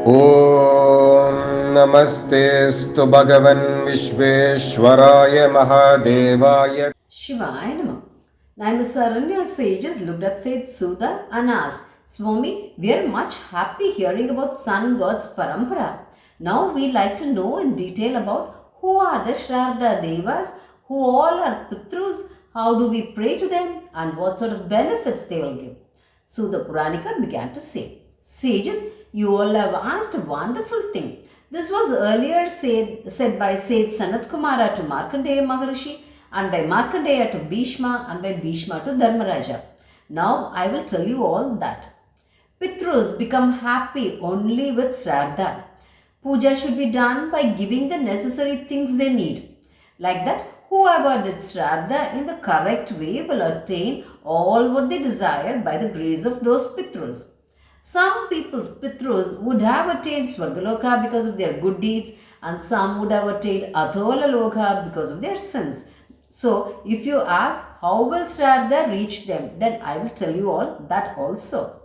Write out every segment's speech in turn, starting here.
ॐ नमस्तेऽस्तु भगवन् विश्वेश्वराय महादेवाय. Shivaya Nama. Naimisaranya sages looked at Saint Suda and asked, Swami, we are much happy hearing about sun gods Parampara. Now we like to know in detail about who are the Shraddha Devas, who all are Pitrus, how do we pray to them, and what sort of benefits they will give. Suda Puranika began to say, Sages, you all have asked a wonderful thing. This was earlier said by Seth Sanat Kumara to Markandeya Maharishi, and by Markandeya to Bhishma, and by Bhishma to Dharmaraja. Now I will tell you all that. Pitrus become happy only with Shraddha. Puja should be done by giving the necessary things they need. Like that, whoever did Shraddha in the correct way will attain all what they desire by the grace of those Pitrus. Some people's Pitrus would have attained Swargaloka because of their good deeds, and some would have attained Athola Loka because of their sins. So, if you ask how will Shraddha reach them, then I will tell you all that also.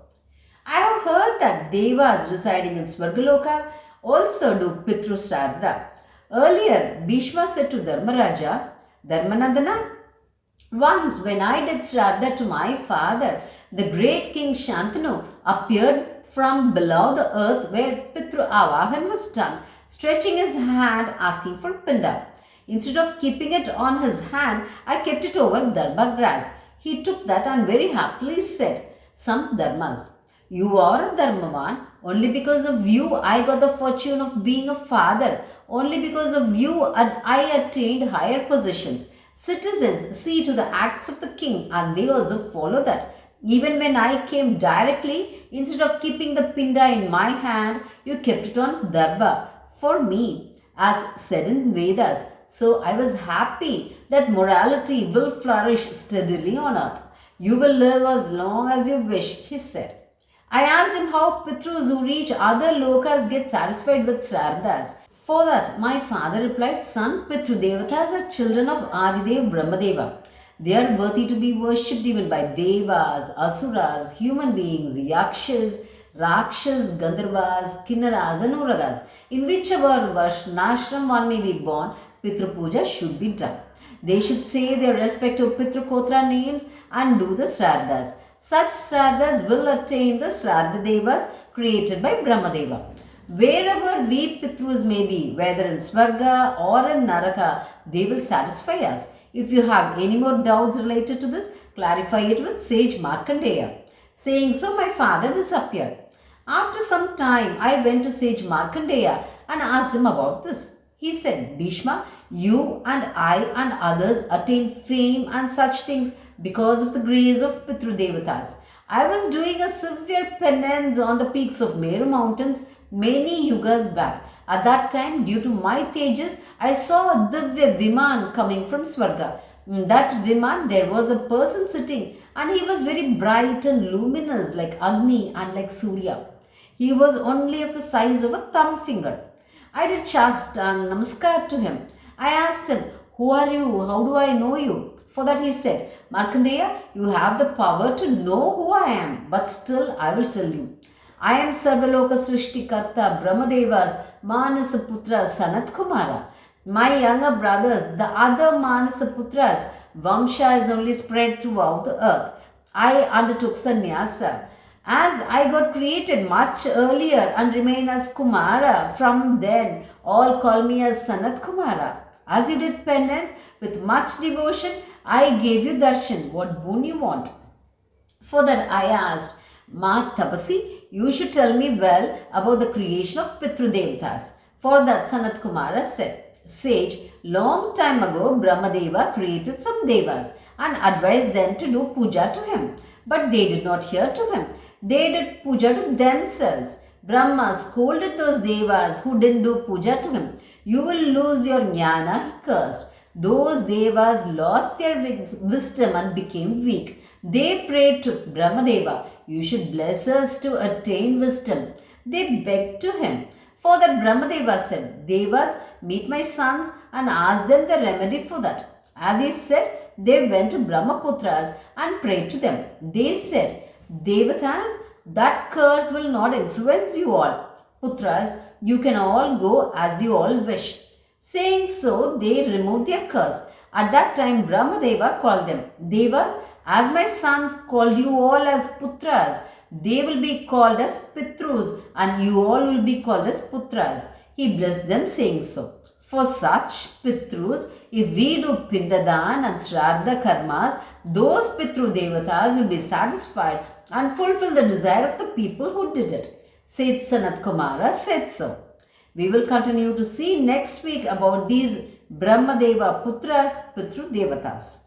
I have heard that Devas residing in Swargaloka also do Pitru Shraddha. Earlier, Bhishma said to Dharmaraja, Dharmanandana, once when I did Shraddha to my father, the great king Shantanu appeared from below the earth where Pitru Avahan was done, stretching his hand asking for Pinda. Instead of keeping it on his hand, I kept it over Dharma grass. He took that and very happily said, Some Dharmas, you are a Dharmavan. Only because of you I got the fortune of being a father. Only because of you I attained higher positions. Citizens see to the acts of the king and they also follow that. Even when I came directly, instead of keeping the pinda in my hand, you kept it on Dharma for me, as said in Vedas. So I was happy that morality will flourish steadily on earth. You will live as long as you wish, he said. I asked him how Pitrus who reach other lokas get satisfied with Shraddhas. For that, my father replied, Son, Pitru Devatas are children of Adidev Brahmadeva. They are worthy to be worshipped even by Devas, Asuras, human beings, Yakshas, Rakshas, Gandharvas, Kinnaras and Uragas. In whichever Varnashram one may be born, Pitru Puja should be done. They should say their respective Pitru Kotra names and do the Shraddhas. Such Shraddhas will attain the Shraddha Devas created by Brahmadeva. Wherever we Pitrus may be, whether in Swarga or in Naraka, they will satisfy us. If you have any more doubts related to this, clarify it with sage Markandeya. Saying so, my father disappeared. After some time, I went to sage Markandeya and asked him about this. He said, Bhishma, you and I and others attain fame and such things because of the grace of Pitru Devatas. I was doing a severe penance on the peaks of Meru mountains many yugas back. At that time, due to my tejas, I saw a Divya Viman coming from Swarga. In that Viman, there was a person sitting and he was very bright and luminous like Agni and like Surya. He was only of the size of a thumb finger. I did Shasta and Namaskar to him. I asked him, Who are you? How do I know you? For that he said, Markandeya, you have the power to know who I am, but still I will tell you. I am Sarvaloka Srishti Karta Brahmadeva's Manasa Putra Sanat Kumara. My younger brothers, the other Manasa Putras, Vamsha is only spread throughout the earth. I undertook sannyasa. As I got created much earlier and remain as Kumara, from then all call me as Sanat Kumara. As you did penance with much devotion, I gave you darshan. What boon you want? For that I asked, Ma Tapasi, you should tell me well about the creation of Pitru Devatas. For that Sanat Kumara said, Sage, long time ago Brahmadeva created some Devas and advised them to do puja to him. But they did not hear to him. They did puja to themselves. Brahma scolded those Devas who didn't do puja to him. You will lose your jnana, he cursed. Those Devas lost their wisdom and became weak. They prayed to Brahmadeva, You should bless us to attain wisdom. They begged to him. For that Brahmadeva said, Devas, meet my sons and ask them the remedy for that. As he said, they went to Brahmaputras and prayed to them. They said, Devatas, that curse will not influence you all. Putras, you can all go as you all wish. Saying so, they removed their curse. At that time, Brahmadeva called them Devas. As my sons called you all as Putras, they will be called as Pitrus, and you all will be called as Putras. He blessed them, saying so. For such Pitrus, if we do Pindadan and Shraddha karmas, those Pitru Devatas will be satisfied and fulfill the desire of the people who did it. Said Sanat Kumara said so. We will continue to see next week about these Brahmadeva Putras, Pitru Devatas.